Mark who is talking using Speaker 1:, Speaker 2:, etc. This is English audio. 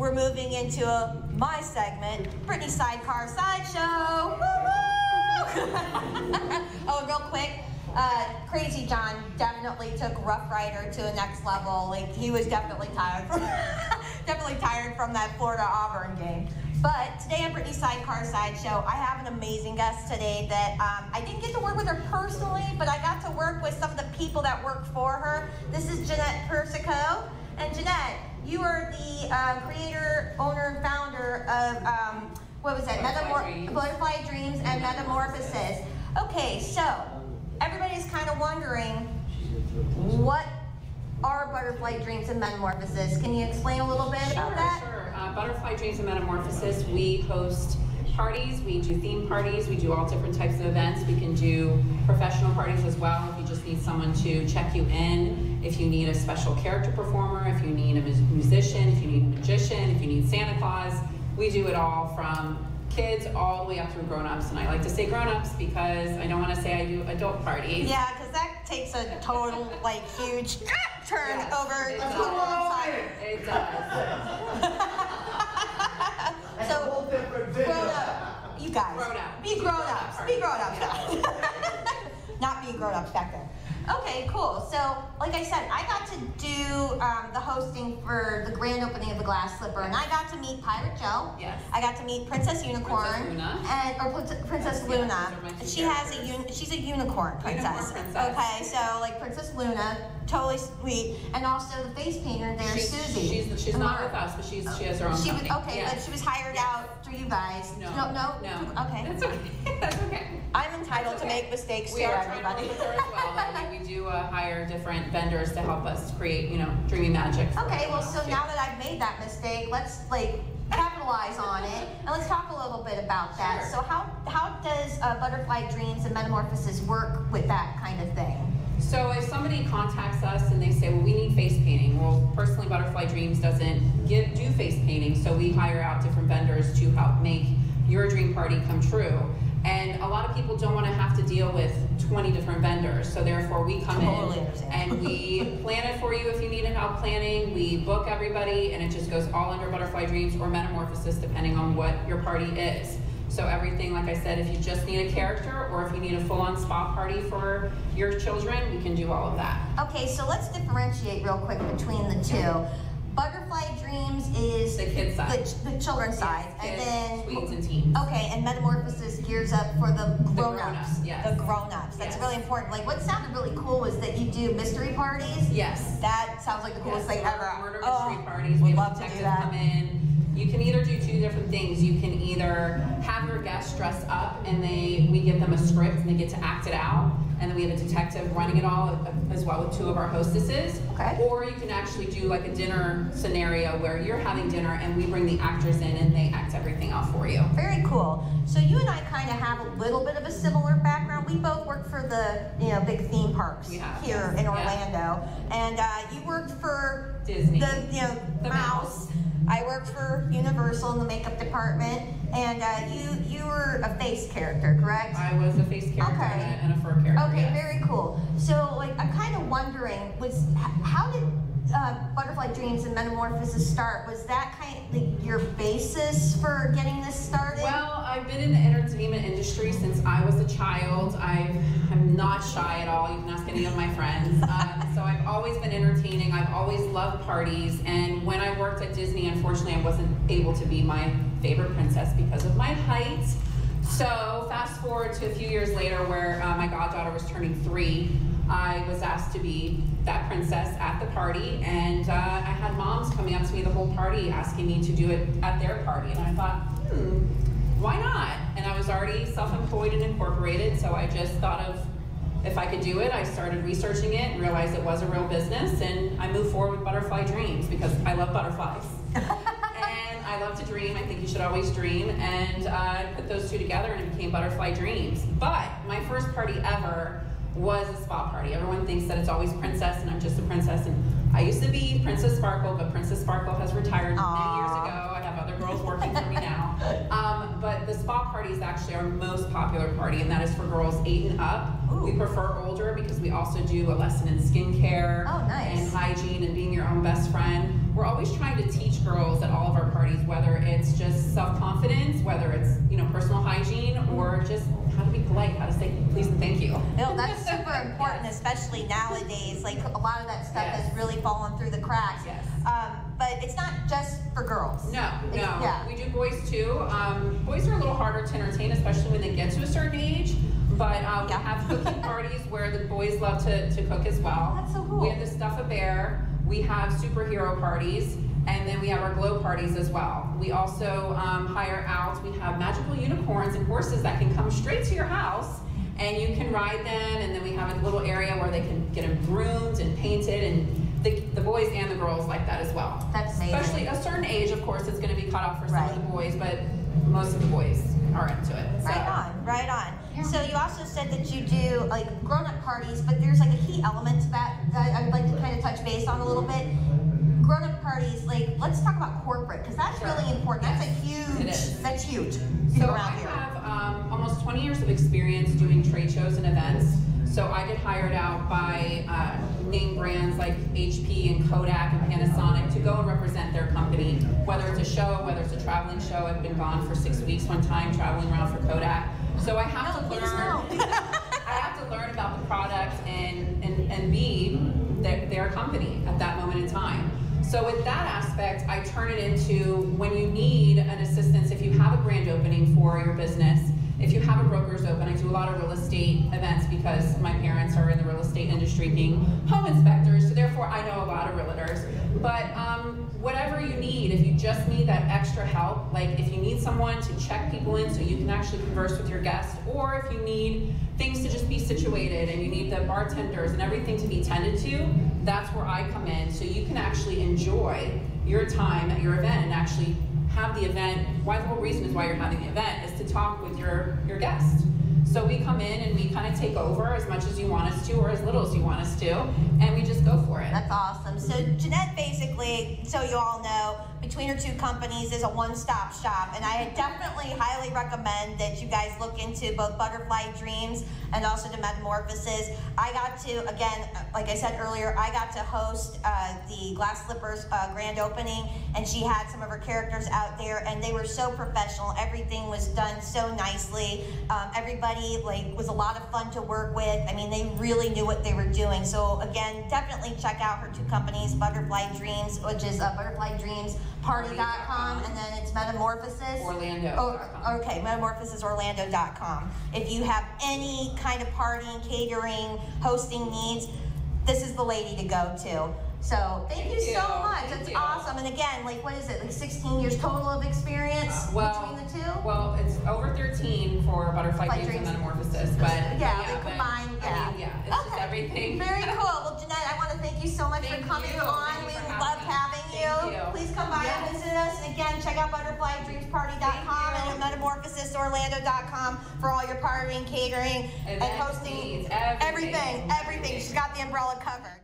Speaker 1: we're moving into my segment, Brittany's Sidecar Sideshow. Woo-woo! Oh, real quick, Crazy John definitely took Rough Rider to the next level. Like, he was definitely tired from, that Florida-Auburn game. But today on Brittany's Sidecar Sideshow, I have an amazing guest today that I didn't get to work with her personally, but I got to work with some of the people that work for her. This is Ginette Persico. And Ginette, you are the creator, owner, and founder of, what was that? Butterfly Dreams and Metamorphosis. Okay, so everybody's kind of wondering, what are Butterfly Dreams and Metamorphosis? Can you explain a little bit about that?
Speaker 2: Sure. Butterfly Dreams and Metamorphosis, we host parties, we do theme parties, we do all different types of events. We can do professional parties as well if you just need someone to check you in, if you need a special character performer, if you need a musician, if you need a magician, if you need Santa Claus. We do it all from kids all the way up through grown-ups, and I like to say grown-ups because I don't want to say I do adult parties.
Speaker 1: Yeah, because that takes a total, like, huge turn over
Speaker 2: it
Speaker 1: to the wrong side.
Speaker 2: It does.
Speaker 1: So, grown-up, you guys, be grown-ups, be grown-ups. Not be grown-ups back then. Okay, cool. So, like I said, I got to do the hosting for the grand opening of the Glass Slipper, and I got to meet Pirate Joe.
Speaker 2: Yes.
Speaker 1: I got to meet Princess Unicorn.
Speaker 2: Princess Luna.
Speaker 1: And Princess Luna. She's a unicorn princess. Okay, so like Princess Luna, totally sweet, and also the face painter there, Susie.
Speaker 2: She's not with us, but she has her own company.
Speaker 1: Okay, but she was hired out through you guys.
Speaker 2: No.
Speaker 1: Okay.
Speaker 2: That's okay. That's okay.
Speaker 1: I'm entitled to make mistakes too, everybody.
Speaker 2: We are trying to work with her as well. We do hire different vendors to help us create, dreamy magic.
Speaker 1: Okay, well, so now that I've made that mistake, let's capitalize on it, and let's talk a little bit about that.
Speaker 2: Sure.
Speaker 1: So how does Butterfly Dreams and Metamorphosis work with that kind of thing?
Speaker 2: So if somebody contacts us and they say, well, we need face painting. Well, personally, Butterfly Dreams doesn't do face painting, so we hire out different vendors to help make your dream party come true. And a lot of people don't want to have to deal with 20 different vendors, so therefore we come in and we plan it for you if you need help planning. We book everybody, and it just goes all under Butterfly Dreams or Metamorphosis, depending on what your party is. So everything, like I said, if you just need a character or if you need a full-on spa party for your children, we can do all of that.
Speaker 1: Okay, so let's differentiate real quick between the two. Butterfly Dreams is
Speaker 2: the kids side,
Speaker 1: the children's side,
Speaker 2: kids,
Speaker 1: and then
Speaker 2: tweens and teens.
Speaker 1: Okay, and Metamorphosis gears up for the grown-ups.
Speaker 2: Yes.
Speaker 1: The grown-ups. That's really important. Like, what sounded really cool was that you do mystery parties.
Speaker 2: Yes.
Speaker 1: That sounds like the coolest thing ever.
Speaker 2: Murder mystery parties.
Speaker 1: We'd
Speaker 2: We
Speaker 1: love
Speaker 2: have
Speaker 1: to do
Speaker 2: detectives
Speaker 1: that.
Speaker 2: come in. You can either do two different things. You can either have your guests dress up and we give them a script and they get to act it out, and then we have a detective running it all as well with two of our hostesses.
Speaker 1: Okay.
Speaker 2: Or you can actually do like a dinner scenario where you're having dinner and we bring the actors in and they act everything out for you.
Speaker 1: Very cool. So you and I kind of have a little bit of a similar background. We both work for the big theme parks here in Orlando, and you worked for
Speaker 2: Disney.
Speaker 1: The Mouse. I worked for Universal in the makeup department, and you were a face character, correct?
Speaker 2: I was a face character and a fur character.
Speaker 1: Okay,
Speaker 2: yes.
Speaker 1: very cool. So, like, I'm kind of wondering, how did Butterfly Dreams and Metamorphosis start? Was that kind of like your basis for getting this started?
Speaker 2: Well, I've been in the entertainment industry since I was a child. I'm not shy at all. You can ask any of my friends. So I've always been entertaining. I've always loved parties. And when I worked at Disney, unfortunately, I wasn't able to be my favorite princess because of my height. So fast forward to a few years later where my goddaughter was turning 3, I was asked to be that princess at the party, and I had moms coming up to me the whole party asking me to do it at their party, and I thought, why not? And I was already self-employed and incorporated, so I just thought of if I could do it. I started researching it and realized it was a real business, and I moved forward with Butterfly Dreams because I love butterflies. And I love to dream. I think you should always dream, and I put those two together and it became Butterfly Dreams. But my first party ever was a spa party. Everyone thinks that it's always princess and I'm just a princess, and I used to be Princess Sparkle, but Princess Sparkle has retired many years ago. I have other girls working for me now. But the spa party is actually our most popular party, and that is for girls 8 and up. Ooh. We prefer older because we also do a lesson in skincare and hygiene and being your own best friend. we're always trying to teach girls at all of our parties, whether it's just self-confidence, whether it's, you know, personal hygiene, or just how to be polite, how to say please and thank you.
Speaker 1: No, that's super important, especially nowadays. Like, a lot of that stuff has really fallen through the cracks.
Speaker 2: Yes.
Speaker 1: But it's not just for girls.
Speaker 2: No. We do boys too. Boys are a little harder to entertain, especially when they get to a certain age. But we have cooking parties where the boys love to cook as well.
Speaker 1: That's so cool.
Speaker 2: We have the Stuff a Bear. We have superhero parties. And then we have our glow parties as well. We also hire out, we have magical unicorns and horses that can come straight to your house and you can ride them, and then we have a little area where they can get them groomed and painted, and the boys and the girls like that as well.
Speaker 1: That's amazing.
Speaker 2: Especially a certain age, of course, it's going to be cut off for some of the boys, but most of the boys are into it. So.
Speaker 1: Right on. Yeah. So you also said that you do like grown-up parties, but there's like a key element to that I would like to kind of touch base on a little bit. Grown-up parties, like, let's talk about corporate, because that's really important. That's a huge, that's huge.
Speaker 2: So I have almost 20 years of experience doing trade shows and events. So I get hired out by name brands like HP and Kodak and Panasonic to go and represent their company, whether it's a show, whether it's a traveling show. I've been gone for 6 weeks one time traveling around for Kodak. So I have to learn. I have to learn about the product and be their company at that moment in time. So with that aspect, I turn it into when you need an assistance, if you have a grand opening for your business, if you have a broker's open. I do a lot of real estate events because my parents are in the real estate industry being home inspectors, so therefore I know a lot of realtors. But whatever you need, if you just need that extra help, like if you need someone to check people in so you can actually converse with your guests, or if you need things to just be situated and you need the bartenders and everything to be tended to, that's where I come in, so you can actually enjoy your time at your event and actually have the event. The whole reason is why you're having the event is to talk with your guest. So we come in and we kind of take over as much as you want us to, or as little as you want us to, and we just go for it.
Speaker 1: That's awesome. So Ginette, basically, so you all know, between her two companies is a one-stop shop, and I definitely highly recommend that you guys look into both Butterfly Dreams and also the Metamorphosis. I got to, again, like I said earlier, I got to host the Glass Slippers grand opening, and she had some of her characters out there, and they were so professional. Everything was done so nicely. Everybody was a lot of fun to work with. I mean, they really knew what they were doing. So again, definitely check out her two companies, Butterfly Dreams, which is butterflydreamsparty.com, and then it's Metamorphosis.
Speaker 2: Orlando.com.
Speaker 1: Okay, metamorphosisorlando.com. If you have any kind of partying, catering, hosting needs, this is the lady to go to. So thank you so much. That's awesome. And again, like, what is it, like 16 years total of experience between the two?
Speaker 2: Well, it's over 13 for Butterfly Dreams and Metamorphosis, but
Speaker 1: they combine,
Speaker 2: it's just everything.
Speaker 1: Very cool. Well, Ginette, I want to thank you so much for coming on. We loved having you. Please come by and visit us. And again, check out butterflydreamsparty.com and metamorphosisorlando.com for all your partying, catering, and hosting.
Speaker 2: Everything.
Speaker 1: She's got the umbrella covered.